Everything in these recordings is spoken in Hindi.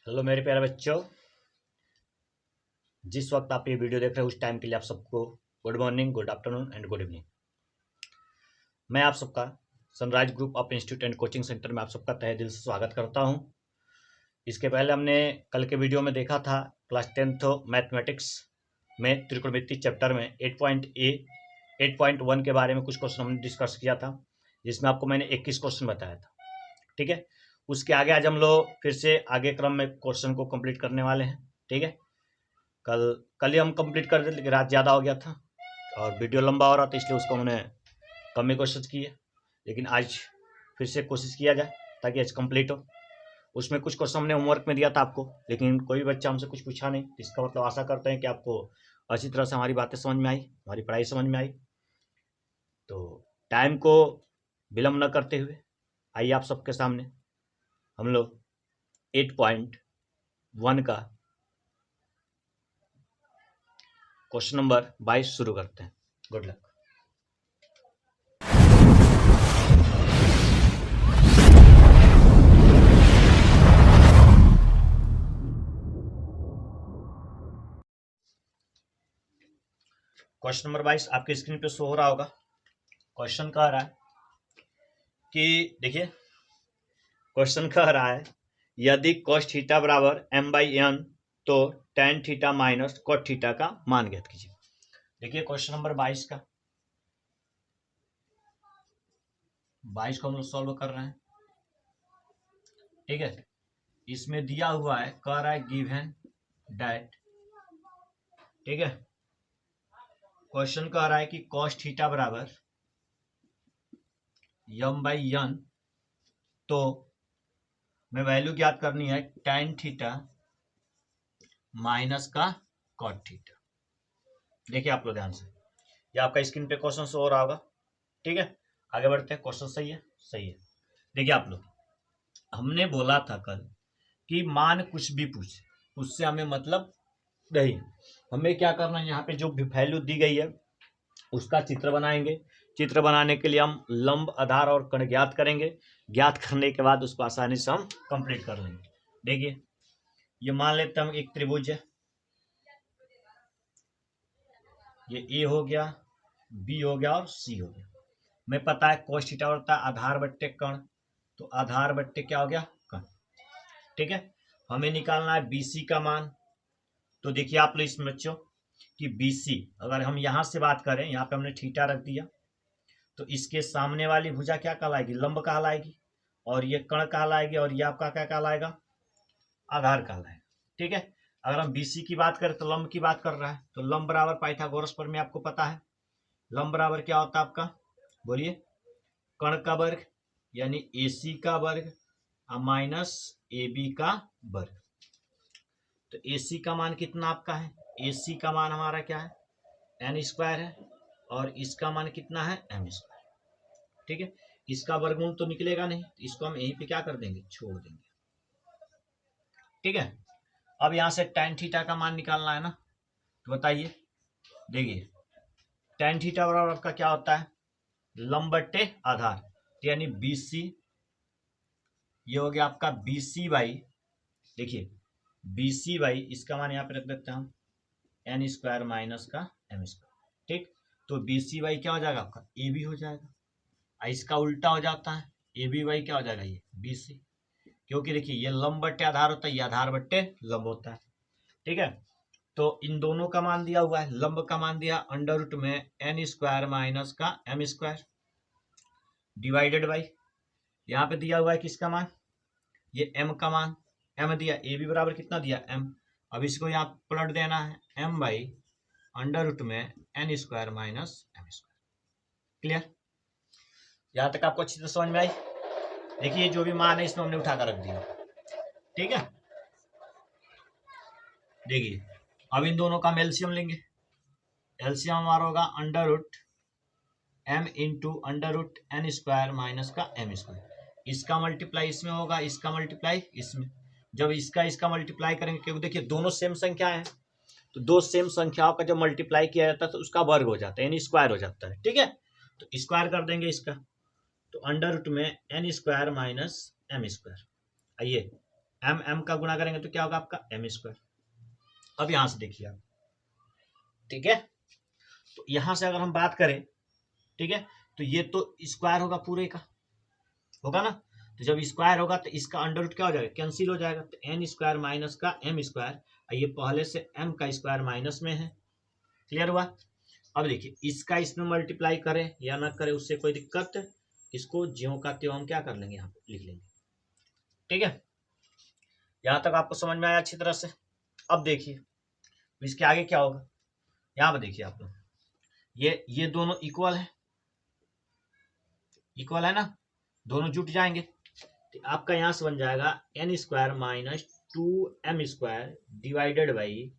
हेलो मेरे प्यारे बच्चों, जिस वक्त आप ये वीडियो देख रहे हैं उस टाइम के लिए आप सबको good morning, good afternoon and good evening. मैं आप सबका sunrise group of institute and coaching centre में आप सबका तहे दिल से स्वागत करता हूं। इसके पहले हमने कल के वीडियो में देखा था क्लास 10th मैथमेटिक्स में त्रिकोणमिति चैप्टर में 8.1 के बारे में कुछ क्वेश्चन हमने डिस्कस किया था, जिसमें आपको मैंने 21 क्वेश्चन बताया था। ठीक है, उसके आगे आज हम लोग फिर से आगे क्रम में क्वेश्चन को कंप्लीट करने वाले हैं। ठीक है, कल ही हम कंप्लीट कर दिए, लेकिन रात ज़्यादा हो गया था और वीडियो लंबा हो रहा था, इसलिए उसको हमने कम ही कोशिश की है। लेकिन आज फिर से कोशिश किया जाए ताकि आज कंप्लीट हो। उसमें कुछ क्वेश्चन हमने होमवर्क में दिया था आपको, लेकिन कोई भी बच्चा हमसे कुछ पूछा नहीं। इसका मतलब आशा करते हैं कि आपको अच्छी तरह से हमारी बातें समझ में आई, हमारी पढ़ाई समझ में आई। तो टाइम को विलम्ब न करते हुए आइए आप सबके सामने हम लोग 8.1 का क्वेश्चन नंबर 22 शुरू करते हैं। Good luck. क्वेश्चन नंबर 22 आपके स्क्रीन पे शो हो रहा होगा। क्वेश्चन कह रहा है कि देखिए, क्वेश्चन कह रहा है यदि cos थीटा बराबर m/n तो tan theta minus cot theta का मान ज्ञात कीजिए। देखिए क्वेश्चन नंबर 22 का 22 को हम लोग सॉल्व कर रहे हैं। ठीक है, इसमें दिया हुआ है, कह रहा है गिवन दैट। ठीक है, क्वेश्चन कह रहा है कि cos थीटा बराबर m/n तो मैं वैल्यू ज्ञात करनी है tan थीटा माइनस का cot थीटा। देखिए आप लोग ध्यान से, ये आपका स्क्रीन पे क्वेश्चन शो हो रहा होगा। ठीक है, आगे बढ़ते हैं। क्वेश्चन सही है, सही है। देखिए आप लोग, हमने बोला था कल कि मान कुछ भी पूछे उससे हमें मतलब नहीं, हमें क्या करना है, यहाँ पे जो भी वैल्यू दी गई है उसका चित्र बनाएंगे। चित्र बनाने के लिए हम लंब, आधार और कण ज्ञात करेंगे। ज्ञात करने के बाद उसको आसानी से हम कंप्लीट कर लेंगे। देखिए, ये मान लेते हैं हम एक त्रिभुज है, ये ए हो गया, बी हो गया और सी हो गया। मैं पता है cos थीटा होता है आधार बट्टे कण, तो आधार बट्टे क्या हो गया, कण। ठीक है, हमें निकालना है BC का मान। तो देखिए आप लोग इसमें बच्चों कि BC अगर हम यहां से बात करें, यहाँ पे हमने थीटा रख दिया, तो इसके सामने वाली भुजा क्या कहलाएगी, लंब कहलाएगी, और ये कण कहलाएगी, और ये आपका क्या कहलाएगा, आधार कहलाएगा। ठीक है, अगर हम BC की बात करें तो लंब की बात कर रहा है, तो लंब बराबर पाइथागोरस प्रमेय आपको पता है। लंब बराबर क्या होता है आपका, बोलिए, कण का वर्ग यानी AC का वर्ग माइनस AB का वर्ग। तो AC का मान कितना आपका है, AC का मान हमारा क्या है, n² है, और इसका मान कितना है, m²। ठीक है, इसका वर्गमूल तो निकलेगा नहीं, तो इसको हम यहीं पे क्या कर देंगे, छोड़ देंगे। ठीक है, अब यहां से tan थीटा का मान निकालना है ना, तो बताइए। देखिए tan थीटा बराबर आपका क्या होता है, लंब बट्टे आधार, यानी BC, ये हो गया आपका BC बाई, देखिए BC बाई, इसका मान यहाँ पे रख देते हैं हम n² माइनस का m²। ठीक, तो BC बाई क्या हो जाएगा आपका, AB हो जाएगा। इसका उल्टा हो जाता है, AB बाई क्या हो जाएगा, ये BC, क्योंकि देखिए ये लंब बट्टे आधार होता है, ये आधार बट्टे लंब होता है। ठीक है, तो इन दोनों का मान दिया हुआ है, लंब का मान दिया √ में n² माइनस का m² डिवाइडेड बाई, यहाँ पे दिया हुआ है किसका मान, ये m का मान, m दिया, AB बराबर कितना दिया, m। अब इसको यहाँ पलट देना है, m बाई √ में n² माइनस m²। क्लियर, यहाँ तक आपको अच्छी तरह समझ में आई। देखिए जो भी मान है इसमें हमने उठा कर रख दिया। ठीक है, देखिए अब इन दोनों का हम एलसीएम लेंगे। एलसीएम हमारा होगा √m इंटू √n² माइनस का m²। इसका मल्टीप्लाई इसमें होगा, इसका मल्टीप्लाई इसमें। जब इसका मल्टीप्लाई करेंगे, क्योंकि देखिए दोनों सेम संख्या है, तो दो सेम संख्याओं का जब मल्टीप्लाई किया जाता है तो उसका वर्ग हो जाता है, यानी स्क्वायर हो जाता है। ठीक है, तो स्क्वायर कर देंगे इसका, तो √ में n² माइनस m²। आइए एम एम का गुणा करेंगे तो क्या होगा आपका एम स्क्वायर। अब यहां से देखिए आप, ठीक है, तो यहां से अगर हम बात करें, ठीक है, तो ये तो स्क्वायर होगा पूरे का, होगा ना, तो जब स्क्वायर होगा तो इसका अंडर रूट क्या हो जाएगा, कैंसिल हो जाएगा, तो एन स्क्वायर माइनस का एम स्क्वायर, ये पहले से एम का स्क्वायर माइनस में है। क्लियर हुआ। अब देखिए इसका इसमें मल्टीप्लाई करें या ना करें उससे कोई दिक्कत, इसको ज्यों का त्यों हम क्या कर लेंगे, यहाँ पे लिख लेंगे। ठीक है, यहां तक आपको समझ में आया अच्छी तरह से। अब देखिए इसके आगे क्या होगा, यहाँ पे देखिए आप लोग, ये दोनों इक्वल है, इक्वल है ना, दोनों जुट जाएंगे, तो आपका यहां से बन जाएगा n square minus 2m square divided by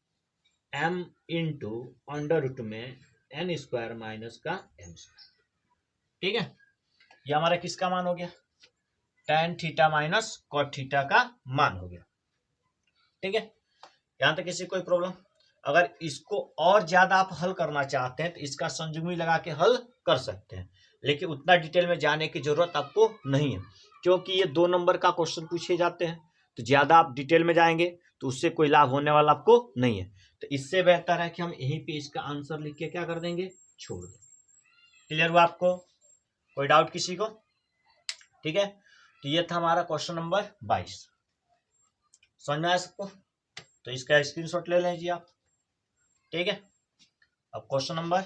m into under root में एन स्क्वायर माइनस का एम स्क्वायर। ठीक है, ये हमारा किसका मान हो गया, tan theta minus cot theta का मान हो गया। ठीक है, यहां तक किसी कोई प्रॉब्लम। अगर इसको और ज्यादा आप हल करना चाहते हैं तो इसका संयुग्मी लगा के हल कर सकते हैं, लेकिन उतना डिटेल में जाने की जरूरत आपको नहीं है, क्योंकि ये 2 नंबर का क्वेश्चन पूछे जाते हैं, तो ज्यादा आप डिटेल में जाएंगे तो उससे कोई लाभ होने वाला आपको नहीं है। तो इससे बेहतर है कि हम यहीं पे इसका आंसर लिख के क्या कर देंगे, छोड़ देंगे। क्लियर हुआ आपको, कोई डाउट किसी को। ठीक है, तो ये था हमारा क्वेश्चन नंबर 22, समझ में आया सबको, तो इसका स्क्रीनशॉट ले लीजिए आप। ठीक है, अब क्वेश्चन नंबर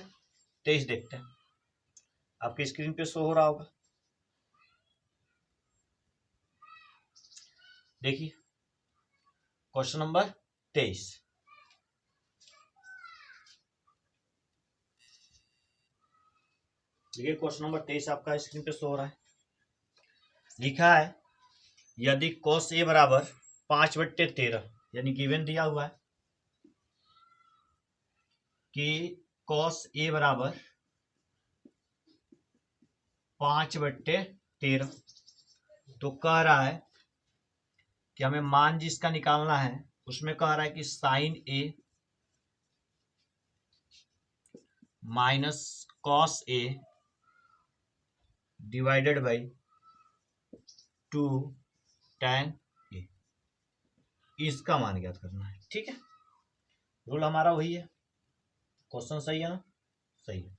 23 देखते हैं, आपकी स्क्रीन पे शो हो रहा होगा। देखिए क्वेश्चन नंबर 23, देखिए क्वेश्चन नंबर 23 आपका स्क्रीन पे शो हो रहा है। लिखा है यदि cos a बराबर 5/13, यानी गिवन दिया हुआ है कि cos a बराबर 5/13, तो कह रहा है कि हमें मान जिसका निकालना है उसमें कह रहा है कि sine a minus cos a divided by 2 tan a, इसका मान ज्ञात करना है। ठीक है, रूल हमारा वही है, क्वेश्चन सही है ना, सही है।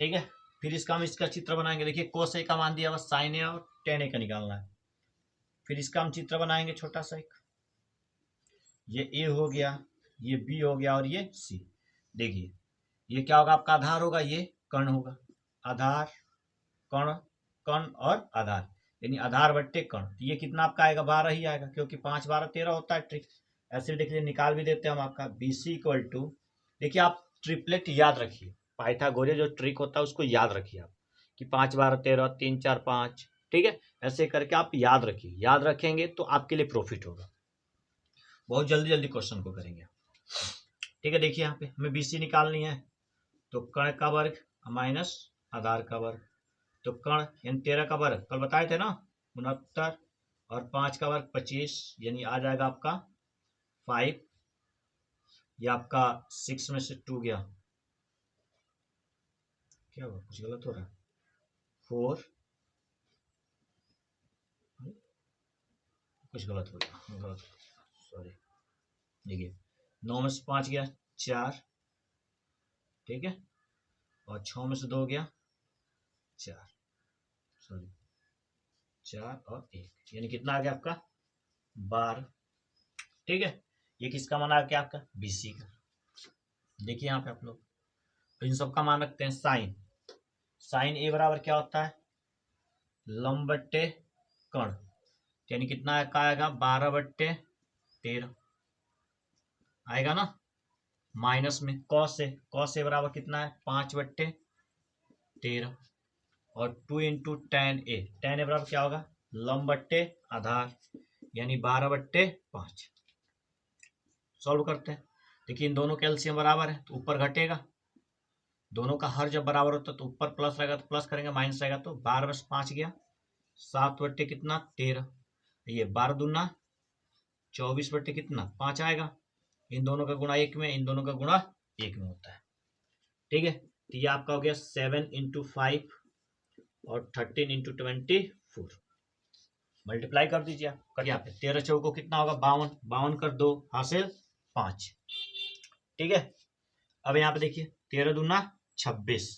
ठीक है, फिर इसका हम इसका चित्र बनाएंगे। देखिए cos a का मान दिया हुआ साइन a और tan a का निकालना है, फिर इसका हम चित्र बनाएंगे छोटा सा एक, ये a हो गया, ये b हो गया और ये c। देखिए ये क्या होगा, आपका आधार होगा, ये कर्ण होगा, आधार कर्ण, कर्ण और आधार, यानी आधार बट्टे कर्ण, तो ये कितना आपका आएगा, 12 ही आएगा, क्योंकि 5 12 13 होता है ट्रिक। ऐसे देखिए निकाल भी देते हैं हम आपका BC इक्वल टू, देखिए आप ट्रिपलेट याद रखिए, पाइथागोरस जो ट्रिक होता है उसको याद रखिए आप, कि 5 12 13 3 4 5, ठीक है, ऐसे करके आप याद रखिए, याद रखेंगे तो आपके लिए प्रॉफिट होगा, बहुत जल्दी जल्दी क्वेश्चन को करेंगे। ठीक है, देखिए यहाँ पे हमें BC निकालनी है, तो कर्ण का वर्ग माइनस आधार का वर्ग, तो कर्ण यानी 13 का वर्ग कल बताए थे ना 69, और 5 का वर्ग 25, यानी आ जाएगा आपका 5, ये आपका 6 में से 2 गया, क्या हुआ, कुछ गलत हो रहा है, 4, कुछ गलत हो गया, गलत, सॉरी, देखिए 9 में से 5 गया 4, ठीक है, और 6 में से 2 गया 4, सॉरी 4 और 1, यानी कितना आ गया आपका 12। ठीक है, ये किसका मान आ गया आपका BC का। देखिए यहाँ पे आप लोग, तो इन सब का मान रखते हैं साइन, साइन A बराबर क्या होता है, लंब बट्टे कर्ण, यानी कितना का आएगा 12/13 आएगा ना, माइनस में कॉस ए बराबर कितना है 5/13, और 2 इंटू tan a बराबर क्या होगा लंब बट्टे आधार, यानी 12/5। सॉल्व करते हैं, देखिए इन दोनों कैल्शियम बराबर है तो ऊपर घटेगा, दोनों का हर जब बराबर होता है तो ऊपर प्लस रहेगा तो प्लस करेंगे, माइनस रहेगा तो 12 में 5 गया 7 बट्टे कितना 13, ये 12 दूना 24 बट्टे कितना 5 आएगा, इन दोनों का गुणा 1 में, इन दोनों का गुणा 1 में होता है। ठीक है, तो ये आपका हो गया 7 इंटू 5 और 13 इंटू 24, मल्टीप्लाई कर दीजिए आप, कर यहाँ पे 13 चौको कितना होगा 52, 52 कर 2 हासिल 5। ठीक है, अब यहाँ पे देखिए 13 दूना 26,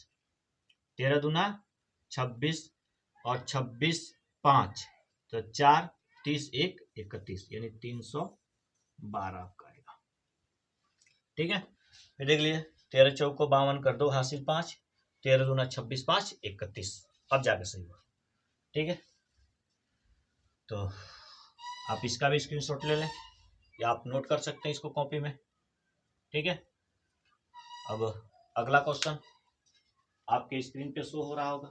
13 दूना 26 और 26 5 तो 4 30 1 31 यानी 312 आपका आएगा। ठीक है, फिर देख लीजिए 13 चौको 52 कर 2 हासिल 5, 13 दूना 26 5 31, अब जाके सही हुआ। ठीक है, तो आप इसका भी स्क्रीनशॉट ले लें या आप नोट कर सकते हैं इसको कॉपी में। ठीक है, अब अगला क्वेश्चन आपके स्क्रीन पे शो हो रहा होगा।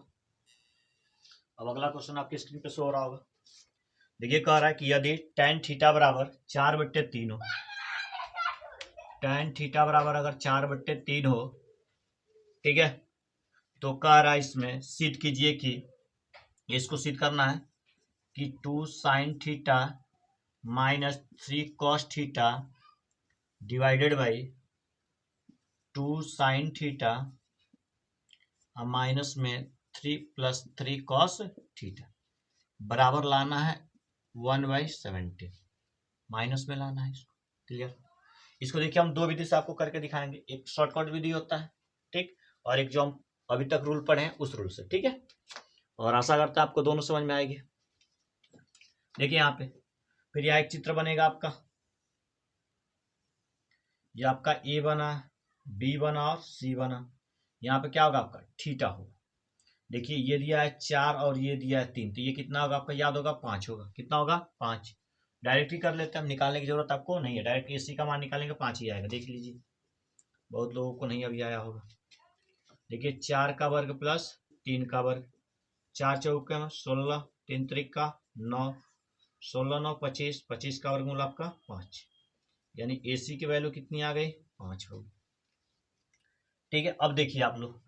अब अगला क्वेश्चन आपके स्क्रीन पे शो हो रहा होगा। देखिए कह रहा है कि यदि tan थीटा बराबर 4/3 हो, tan थीटा बराबर अगर 4/3 हो, ठीक है, तो कह रहा है इसमें सिद्ध कीजिए कि, इसको सिद्ध करना है कि 2 sin theta minus 3 cos theta divided by 2 sin theta minus में 3 + 3 cos थीटा बराबर लाना है 1/70, माइनस में लाना है इसको। क्लियर, इसको देखिए हम दो विधि से आपको करके दिखाएंगे, एक शॉर्टकट विधि होता है, ठीक, और एक जो हम अभी तक रूल पढ़े हैं उस रूल से। ठीक है, और आशा करता है आपको दोनों समझ में आएगी। देखिए यहाँ पे फिर यह एक चित्र बनेगा आपका, ये आपका ए बना, बी बना और सी बना। यहाँ पे क्या होगा आपका थीटा होगा। देखिए ये दिया है 4 और ये दिया है 3, तो ये कितना होगा आपका याद होगा 5 होगा। कितना होगा 5, डायरेक्ट ही कर लेते हैं हम, निकालने की जरूरत आपको नहीं है, डायरेक्ट एसी का मान निकालेंगे 5 ही आएगा। देख लीजिए बहुत लोगों को नहीं अभी आया होगा। देखिए 4 का वर्ग प्लस 3 का वर्ग, 4 चौके में 16, 3 त्रिका 9, 16 9 25, 25 का वर्गमूल आपका 5, यानी एसी की वैल्यू कितनी आ गई 5 होगी। ठीक है, अब देखिए आप लोग,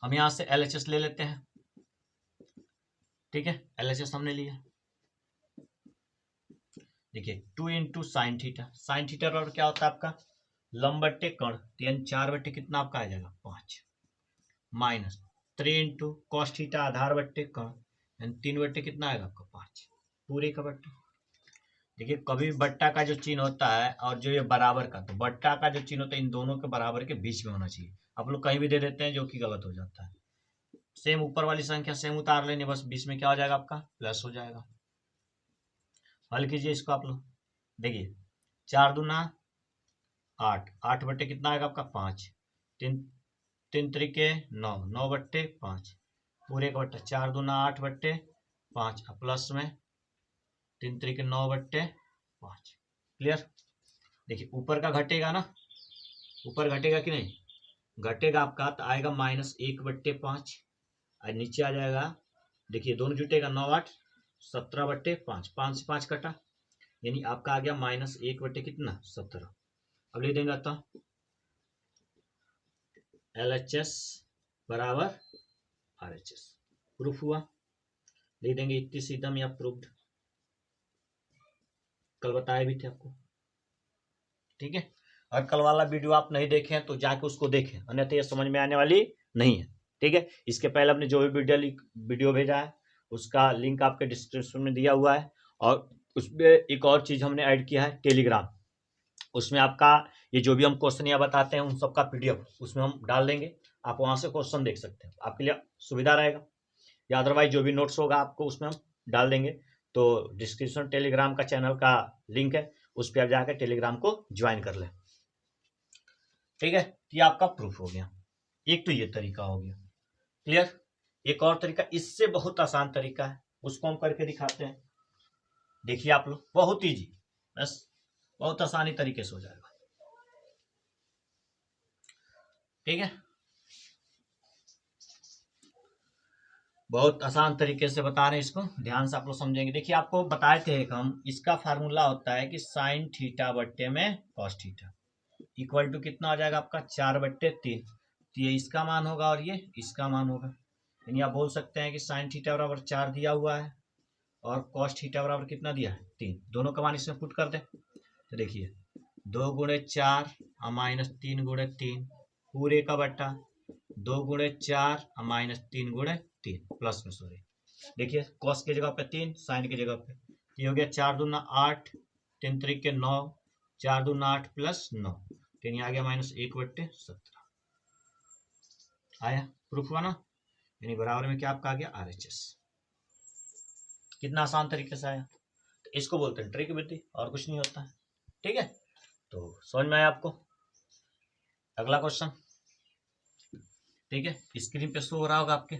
हम यहाँ से LHS ले लेते हैं। ठीक है, LHS हमने लिया। देखिए 2 into sine theta, sine theta और क्या होता है आपका लंब बट्टे कर्ण, यानी 4 बट्टे कितना आपका आ जाएगा 5, माइनस 3 इंटू कॉस थीटा आधार बट्टे कर्ण, यानी 3 बट्टे कितना आएगा आपका 5 पूरे का बट्टा। देखिए कभी बट्टा का जो चिन्ह होता है और जो ये बराबर का, तो बट्टा का जो चिन्ह होता है इन दोनों के बराबर के बीच में होना चाहिए। आप लोग कहीं भी दे देते हैं जो कि गलत हो जाता है। सेम ऊपर वाली संख्या सेम उतार लेने, बस बीच में क्या हो जाएगा आपका प्लस हो जाएगा। हल कीजिए इसको आप लोग। देखिए 4 दूना 8, 8 बट्टे कितना आएगा आपका 5, 3 3 त्रिके 9, 9 बट्टे 5 पूरे का बट्टा, 4 दूना 8 बट्टे 5 प्लस में 3 त्रिके 9 बट्टे 5। क्लियर, देखिए ऊपर का घटेगा ना, ऊपर घटेगा कि नहीं, घटेगा आपका तो आएगा -1/5 और नीचे आ जाएगा। देखिए दोनों जुटेगा 9 8 17/5, 5 से 5 कटा, यानी आपका आ गया -1 बट्टे कितना 17। अब लिख देंगे तो LHS बराबर RHS, प्रूफ हुआ। लिख देंगे इतनी सीधम या प्रूफ्ड, कल बताए भी थे आपको। ठीक है, और कल वाला वीडियो आप नहीं देखे हैं तो जाके उसको देखें, अन्यथा ये समझ में आने वाली नहीं है। ठीक है, इसके पहले आपने जो भी वीडियो भेजा है उसका लिंक आपके डिस्क्रिप्शन में दिया हुआ है, और उसमें एक और चीज हमने ऐड किया है टेलीग्राम, उसमें आपका ये जो भी हम क्वेश्चन यहाँ बताते हैं उन सबका PDF उसमें हम डाल देंगे, आप वहां से क्वेश्चन देख सकते हैं, आपके लिए सुविधा रहेगा। या अदरवाइज जो भी नोट्स होगा आपको उसमें हम डाल देंगे। तो डिस्क्रिप्शन टेलीग्राम का चैनल का लिंक है, उस पर आप जाकर टेलीग्राम को ज्वाइन कर लें। ठीक है, ये आपका प्रूफ हो गया। एक तो ये तरीका हो गया क्लियर। एक और तरीका इससे बहुत आसान तरीका है, उसको हम करके दिखाते हैं। देखिए आप लोग बहुत ईजी, बस बहुत आसानी तरीके से हो जाएगा। ठीक है, बहुत आसान तरीके से बता रहे हैं, इसको ध्यान से आप लोग समझेंगे। देखिए आपको बताए थे हम, इसका फार्मूला होता है कि साइन थीटा बट्टे में कॉस थीटा इक्वल टू कितना आ जाएगा आपका 4/3, तो ये इसका मान होगा और ये इसका मान होगा। यानी आप बोल सकते हैं कि साइन थीटा बराबर 4 दिया हुआ है और कॉस थीटा बराबर कितना दिया है 3, दोनों का मान इसमें पुट कर दे। तो देखिए 2 × 4 -3 × 3 पूरे का बट्टा, 2 × 4 -3 × 3 प्लस में सॉरी देखिए कॉस की जगह पे 3, साइन की जगह पे, ये हो गया 4 दूना 8, 3 तरीके 9, 4 दूना 8 प्लस 9, तो यहाँ आ गया -1/17 आया। प्रूफ हुआ ना, यानी बराबर में क्या आपका आ गया RHS। कितना आसान तरीके से आया। तो इसको बोलते हैं ट्रिक विधि, और कुछ नहीं होता है। ठीक है, तो समझ में आया आपको। अगला क्वेश्चन, ठीक है, स्क्रीन पे शो हो रहा होगा आपके।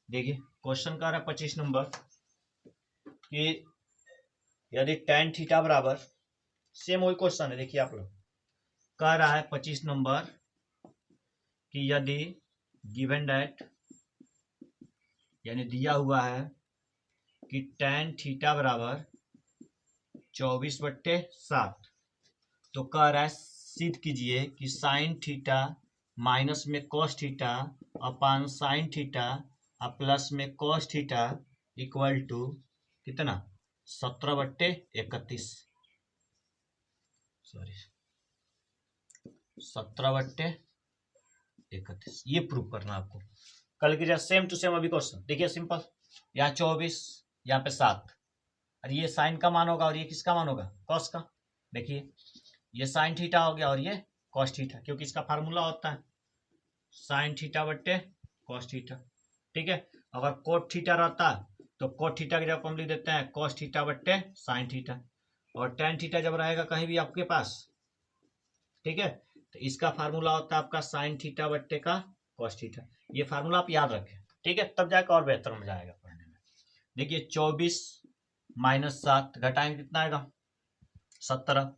देखिए क्वेश्चन का रहा है 25 नंबर कि यदि tan थीटा बराबर, सेम वही क्वेश्चन है, देखिए आप लोग, कह रहा है 25 नंबर कि यदि गिवन डेट, यानी दिया हुआ है कि tan थीटा बराबर 24/7, तो कह रहा है सिद्ध कीजिए कि साइन थीटा माइनस में cos theta upon sine theta और प्लस में cos थीटा इक्वल टू कितना 17/31, सॉरी 17/31, ये प्रूव करना आपको। कल की जैसे सेम टू सेम अभी क्वेश्चन देखिए, सिंपल, यहाँ 24, यहाँ पे 7, और ये साइन का मान होगा और ये किसका मान होगा कॉस का। देखिए ये साइन थीटा हो गया और ये कॉस थीटा, क्योंकि इसका फार्मूला होता है साइन थीटा बट्टे कॉस थीटा। ठीक है, अगर कोट थीटा रहता तो कोट थीटा की जगह हम लिख देते हैं कॉस थीटा बट्टे साइन थीटा, और टेन थीटा जब रहेगा कहीं भी आपके पास, ठीक है, तो इसका फार्मूला होता है आपका साइन थीटा बट्टे का कॉस थीटा। ये फार्मूला आप याद रखें, ठीक है, तब जाकर और बेहतर मजा आएगा पढ़ने में। देखिए 24 माइनस 7 घटाएंगे कितना आएगा 17,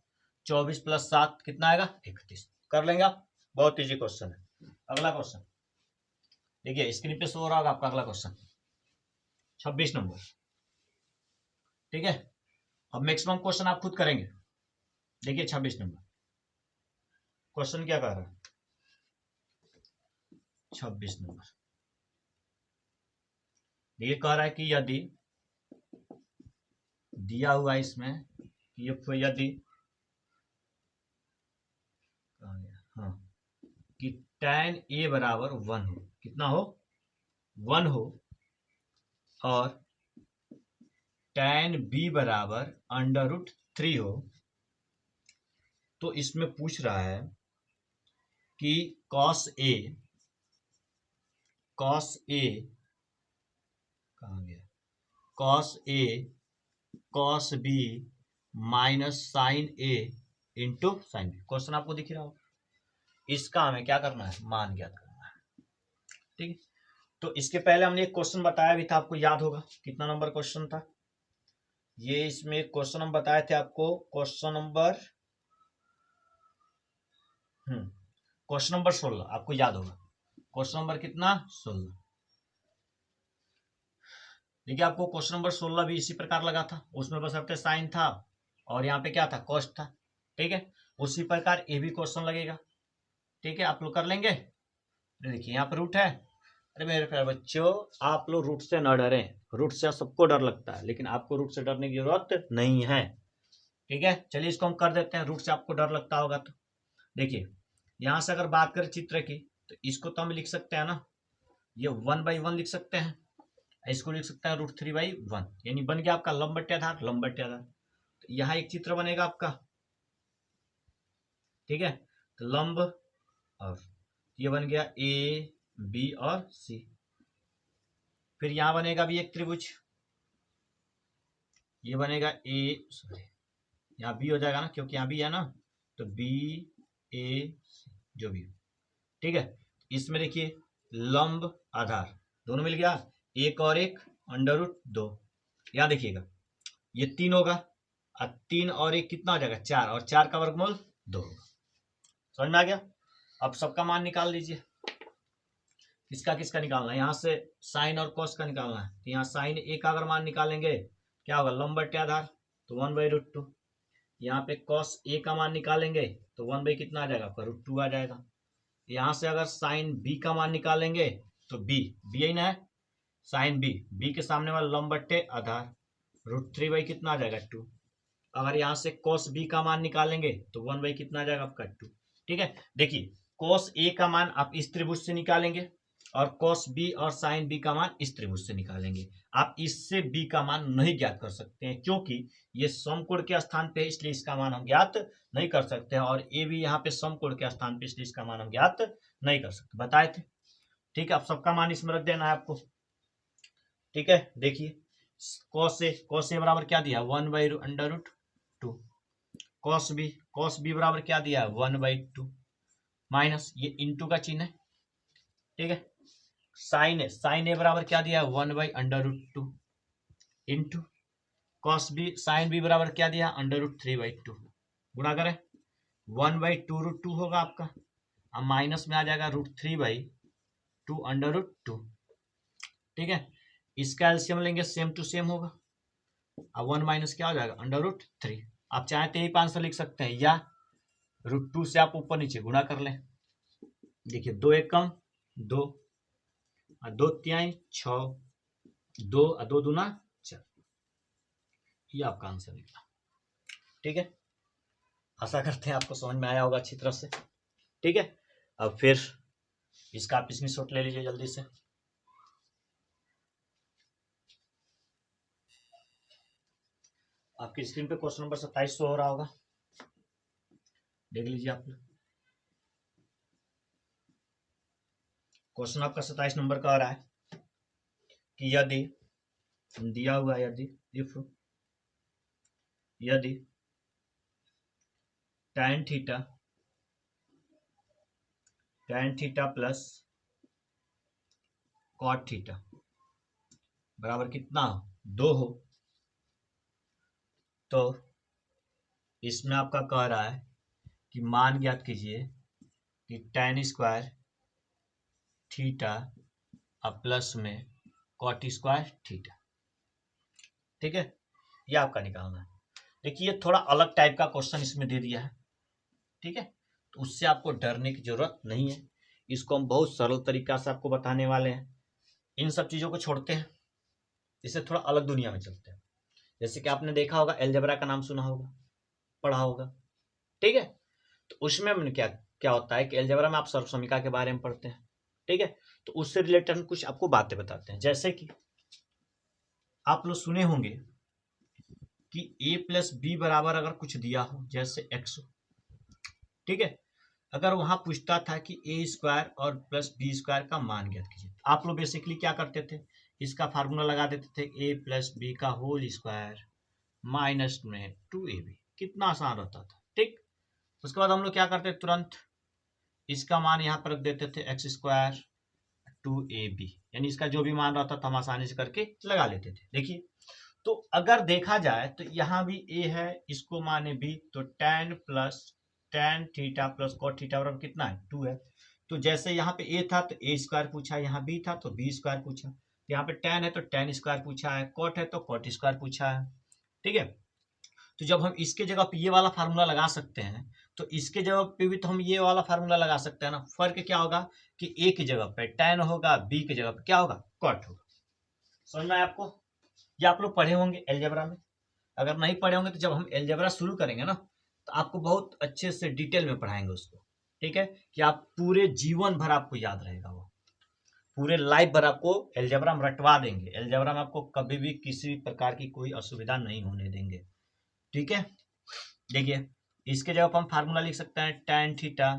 24 प्लस 7 कितना आएगा 31, कर लेंगे आप, बहुत इजी क्वेश्चन है। अगला क्वेश्चन देखिए स्क्रीन पे शो हो रहा होगा आपका, अगला क्वेश्चन 26 नंबर। ठीक है, अब मैक्सिमम क्वेश्चन आप खुद करेंगे। देखिए 26 नंबर क्वेश्चन क्या कह रहा है, 26 नंबर ये कह रहा है कि यदि दिया हुआ इसमें कि यदि हाँ कि tan a बराबर 1 हो, कितना हो 1 हो, और tan b बराबर √3 हो, तो इसमें पूछ रहा है कि cos a कहाँ गया, cos b minus sine a into sine b। Question आपको दिख रहा हो, इसका हमें क्या करना है, मान ज्ञात करना है। ठीक है, तो इसके पहले हमने एक क्वेश्चन बताया भी था, आपको याद होगा कितना नंबर क्वेश्चन था ये, इसमें क्वेश्चन हम बताए थे आपको, क्वेश्चन नंबर 16, आपको याद होगा क्वेश्चन नंबर कितना 16। देखिए आपको क्वेश्चन नंबर 16 भी इसी प्रकार लगा था, उसमें बस अपने साइन था और यहाँ पे क्या था कॉस्ट था। ठीक है, उसी प्रकार ये भी क्वेश्चन लगेगा। ठीक है, आप लोग कर लेंगे। देखिए यहाँ पर रूट है, अरे मेरे प्यारे बच्चों आप लोग रूट से न डरें, रूट से सबको डर लगता है, लेकिन आपको रूट से डरने की जरूरत नहीं है। ठीक है, चलिए इसको हम कर देते हैं, रूट से आपको डर लगता होगा तो। देखिए यहाँ से अगर बात करें चित्र की, तो इसको तो हम लिख सकते हैं ना, ये 1/1 लिख सकते हैं, इसको लिख सकते हैं √3/1, यानी बन गया आपका लंब बट्टे आधार, लंब बट्टे आधार। तो यहाँ एक चित्र बनेगा आपका, ठीक है, तो लंब, और ये बन गया ए बी और सी। फिर यहाँ बनेगा भी एक त्रिभुज, ये बनेगा सॉरी यहाँ बी हो जाएगा ना, क्योंकि यहाँ बी है ना, तो बी ए सी जो भी हो। ठीक है, इसमें देखिए लंब आधार दोनों मिल गया, एक और एक √2। यहाँ देखिएगा ये 3 होगा, और 3 और 1 कितना हो जाएगा 4, और 4 का वर्गमूल 2 होगा। समझ में आ गया। अब सबका मान निकाल लीजिए, किसका किसका निकालना है, यहाँ से साइन और कॉस का निकालना है, तो यहाँ साइन a का अगर मान निकालेंगे क्या होगा लंब बट्टे आधार, तो 1/√2। यहाँ पे कॉस a का मान निकालेंगे तो 1 कितना आ जाएगा आपका √2 आ जाएगा। यहाँ से अगर साइन b का मान निकालेंगे तो b यही ना है, साइन b के सामने वाला लंब बट्टे आधार, √3 कितना आ जाएगा 2। अगर यहाँ से cos b का मान निकालेंगे तो 1 कितना आ जाएगा आपका 2। ठीक है, देखिए cos A का मान आप इस त्रिभुज से निकालेंगे और cos B और sin B का मान इस त्रिभुज से निकालेंगे। आप इससे B का मान नहीं ज्ञात कर सकते हैं क्योंकि ये समकोण के स्थान पे है, इसलिए इसका मान हम ज्ञात नहीं कर सकते हैं, और A भी यहाँ पे समकोण के स्थान पे, इसलिए इसका मान हम ज्ञात नहीं कर सकते, बताए थे। ठीक है, अब सबका मान इसमें रख देना है आपको। ठीक है, देखिए cos A बराबर क्या दिया, 1/√2। cos B बराबर क्या दिया है, 1/2 माइनस ये इंटू का चिन्ह है। ठीक है, साइन ए बराबर क्या दिया है, 1/√2 इंटू साइन बी बराबर क्या दिया, √3/2 गुणा करें, 1/2√2 होगा आपका, अब माइनस में आ जाएगा √3/2 √2। ठीक है, इसका एलसीएम लेंगे, सेम टू सेम होगा, अब 1 माइनस क्या हो जाएगा, √3। आप चाहे तो यही आंसर लिख सकते हैं, या √2 से आप ऊपर नीचे गुणा कर लें। देखिए 2 एक कम 2 और 2 तिहाई 6, 2 और 2 दूना 4, ये आपका आंसर निकला। ठीक है, आशा करते हैं आपको समझ में आया होगा अच्छी तरह से। ठीक है, अब फिर इसका आप स्क्रीनशॉट ले लीजिए जल्दी से। आपकी स्क्रीन पे क्वेश्चन नंबर 27 हो रहा होगा, देख लीजिए आप। क्वेश्चन आपका 27 नंबर का आ रहा है कि यदि दिया हुआ, यदि tan theta plus cot theta बराबर कितना 2 हो, तो इसमें आपका कह रहा है कि मान ज्ञात कीजिए कि tan² थीटा और प्लस में cot² थीटा। ठीक है, ये आपका निकालना है। देखिए ये थोड़ा अलग टाइप का क्वेश्चन इसमें दे दिया है। ठीक है, तो उससे आपको डरने की जरूरत नहीं है, इसको हम बहुत सरल तरीका से आपको बताने वाले हैं। इन सब चीजों को छोड़ते हैं, इससे थोड़ा अलग दुनिया में चलते हैं। जैसे कि आपने देखा होगा, अलजेब्रा का नाम सुना होगा, पढ़ा होगा। ठीक है, तो उसमें हमने क्या क्या होता है कि अलजेब्रा में आप सर्वसमीका के बारे में पढ़ते हैं। ठीक है, तो उससे रिलेटेड कुछ आपको बातें बताते हैं। जैसे कि आप लोग सुने होंगे कि a+b बराबर अगर कुछ दिया हो, जैसे x हो, ठीक है, अगर वहां पूछता था कि a² और प्लस b² का मान ज्ञात कीजिए, आप लोग बेसिकली क्या करते थे, इसका फार्मूला लगा देते थे a+b का होल स्क्वायर माइनस में 2ab, कितना आसान रहता था। ठीक, उसके बाद हम लोग क्या करते तुरंत इसका मान यहाँ पर रख देते थे x² 2ab, यानी इसका जो भी मान रहता था हम आसानी से करके लगा लेते थे। देखिए, तो अगर देखा जाए तो यहाँ भी a है, इसको माने b, तो tan theta plus cot theta बराबर कितना है, 2 है। तो जैसे यहाँ पे a था तो a² पूछा, यहाँ b था तो b² पूछा, यहाँ पे tan है तो tan² पूछा है, cot है तो cot² पूछा है। ठीक है, तो जब हम इसके जगह पे ये वाला फार्मूला लगा सकते हैं, तो इसके जगह पे भी तो हम ये वाला फार्मूला लगा सकते हैं ना। फर्क क्या होगा कि a की जगह पे tan होगा, b की जगह पे क्या होगा, cot होगा। समझ में आया आपको? ये आप लोग पढ़े होंगे अलजेब्रा में। अगर नहीं पढ़े होंगे तो जब हम अलजेब्रा शुरू करेंगे ना, तो आपको बहुत अच्छे से डिटेल में पढ़ाएंगे उसको। ठीक है, कि आप पूरे जीवन भर आपको याद रहेगा, वो पूरे लाइफ भर आपको अलजेब्रा में रटवा देंगे। अलजेब्रा में आपको कभी भी किसी प्रकार की कोई असुविधा नहीं होने देंगे। ठीक है, देखिए इसके जगह पर हम फार्मूला लिख सकते हैं tan theta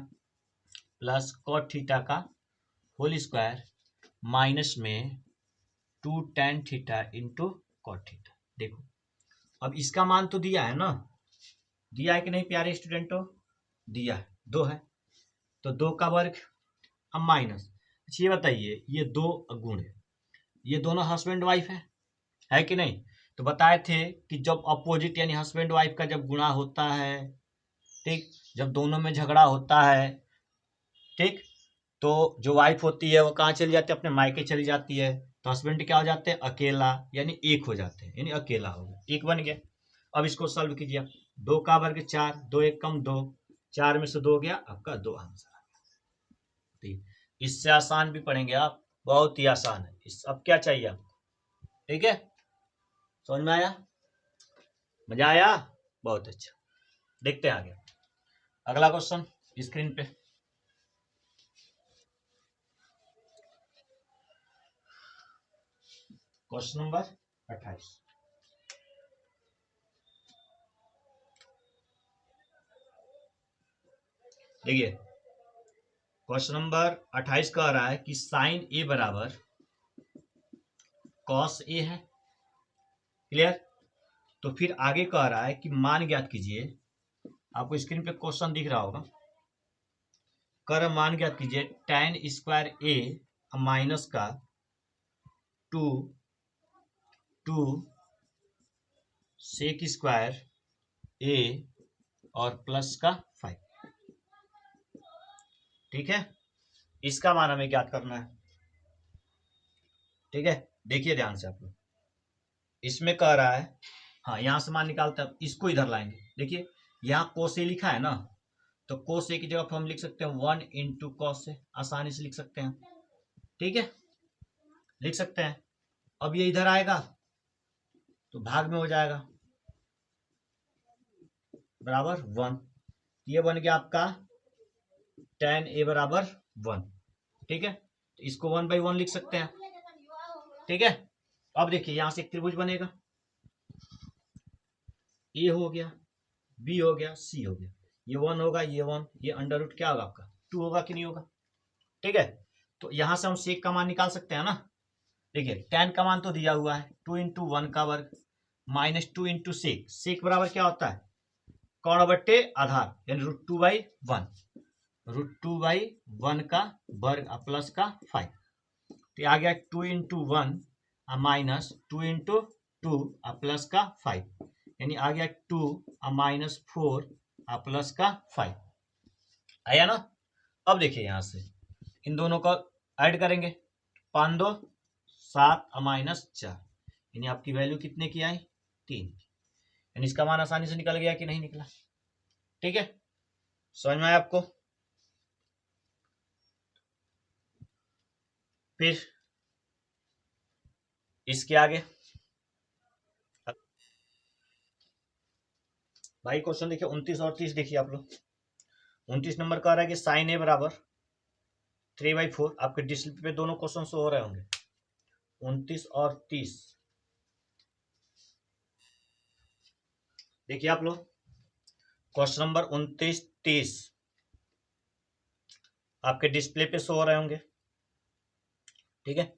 plus cot theta का होल स्क्वायर माइनस में 2 tan theta into cot theta. देखो अब इसका मान तो दिया है ना, दिया है कि नहीं प्यारे स्टूडेंटों, दिया है, 2 है, तो 2 का वर्ग अब माइनस। अच्छा ये बताइए, ये 2 गुण है, ये दोनों हस्बैंड वाइफ है कि नहीं? तो बताए थे कि जब अपोजिट यानी हस्बैंड वाइफ का जब गुणा होता है, ठीक, जब दोनों में झगड़ा होता है, ठीक, तो जो वाइफ होती है वो कहाँ चली जाती है, अपने मायके चली जाती है, तो हस्बैंड क्या हो जाते हैं, अकेला, यानी एक हो जाते हैं, यानी अकेला हो गया, एक बन गया। अब इसको सॉल्व कीजिए, 2 का वर्ग 4, 2 एक कम 2, 4 में से 2 गया, आपका 2 आंसर आ गया। ठीक, इससे आसान भी पढ़ेंगे आप, बहुत ही आसान है। इस अब क्या चाहिए आपको? ठीक है, समझ में आया, मजा आया, बहुत अच्छा। देखते हैं आगे अगला क्वेश्चन स्क्रीन पे। Question number 28। देखिए क्वेश्चन नंबर 28 कह रहा है कि साइन ए बराबर कॉस ए है। क्लियर। तो फिर आगे कह रहा है कि मान ज्ञात कीजिए, आपको स्क्रीन पे क्वेश्चन दिख रहा होगा। कर मान ज्ञात कीजिए tan स्क्वायर ए माइनस का 2 सेक स्क्वायर ए और प्लस का 5। ठीक है, इसका मान हमें ज्ञात करना है। ठीक है, देखिए ध्यान से आप लोग, इसमें कह रहा है, हाँ यहां से मान निकालते हैं, इसको इधर लाएंगे। देखिए यहाँ कोस ए लिखा है ना, तो कोस ए की जगह हम लिख सकते हैं 1 इंटू कॉस ए, आसानी से लिख सकते हैं। ठीक है, लिख सकते हैं। अब ये इधर आएगा तो भाग में हो जाएगा, बराबर 1। ये बन गया आपका tan ए बराबर 1। ठीक है, तो इसको 1/1 लिख सकते हैं। ठीक है, अब देखिए यहां से एक त्रिभुज बनेगा, ए हो गया, बी हो गया, सी हो गया। ये 1 होगा, ये 1, ये अंडर रूट क्या होगा आपका 2 होगा कि नहीं होगा। ठीक है, तो यहां से हम सेक का मान निकाल सकते हैं ना। देखिए tan का मान तो दिया हुआ है 2 इंटू 1 का वर्ग माइनस 2 इंटू सेक। सेक बराबर क्या होता है कौण बट्टे आधार, यानी √2/1, √2/1 का वर्ग प्लस का 5। तो आ गया 2 इंटू 1 माइनस 2 इंटू 2 प्लस का 5, यानी आ गया 2 माइनस 4 प्लस का 5। आया ना। अब देखिए यहां से इन दोनों को ऐड करेंगे, 5 2 7 माइनस 4, यानी आपकी वैल्यू कितने की आई 3, यानी इसका मान आसानी से निकल गया कि नहीं निकला। ठीक है, समझ में आया आपको। फिर इसके आगे भाई क्वेश्चन देखिए 29 और 30 देखिए आप लोग। 29 नंबर कह रहा है कि साइन ए बराबर 3/4। आपके डिस्प्ले पे दोनों क्वेश्चन शो हो रहे होंगे 29 और 30। देखिए आप लोग क्वेश्चन नंबर 29 30 आपके डिस्प्ले पे शो हो रहे होंगे। ठीक है,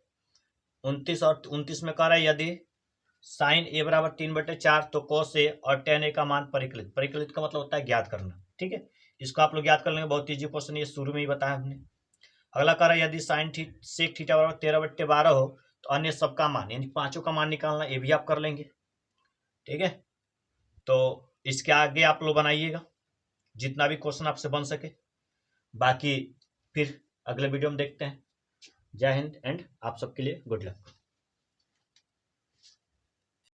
29 और 29 में कह रहा है यदि साइन ए बराबर 3/4 तो कॉस ए और tan ए का मान परिकलित। परिकलित का मतलब होता है ज्ञात करना। ठीक है, इसको आप लोग ज्ञात कर लेंगे, बहुत ईजी क्वेश्चन, ये शुरू में ही बताया हमने। अगला कह रहा है यदि साइन सेक थीटा बराबर 13/12 हो तो अन्य सबका मान, यानी पांचों का मान निकालना, ये भी आप कर लेंगे। ठीक है, तो इसके आगे आप लोग बनाइएगा जितना भी क्वेश्चन आपसे बन सके। बाकी फिर अगले वीडियो में देखते हैं। जय हिंद एंड आप सबके लिए गुड लक।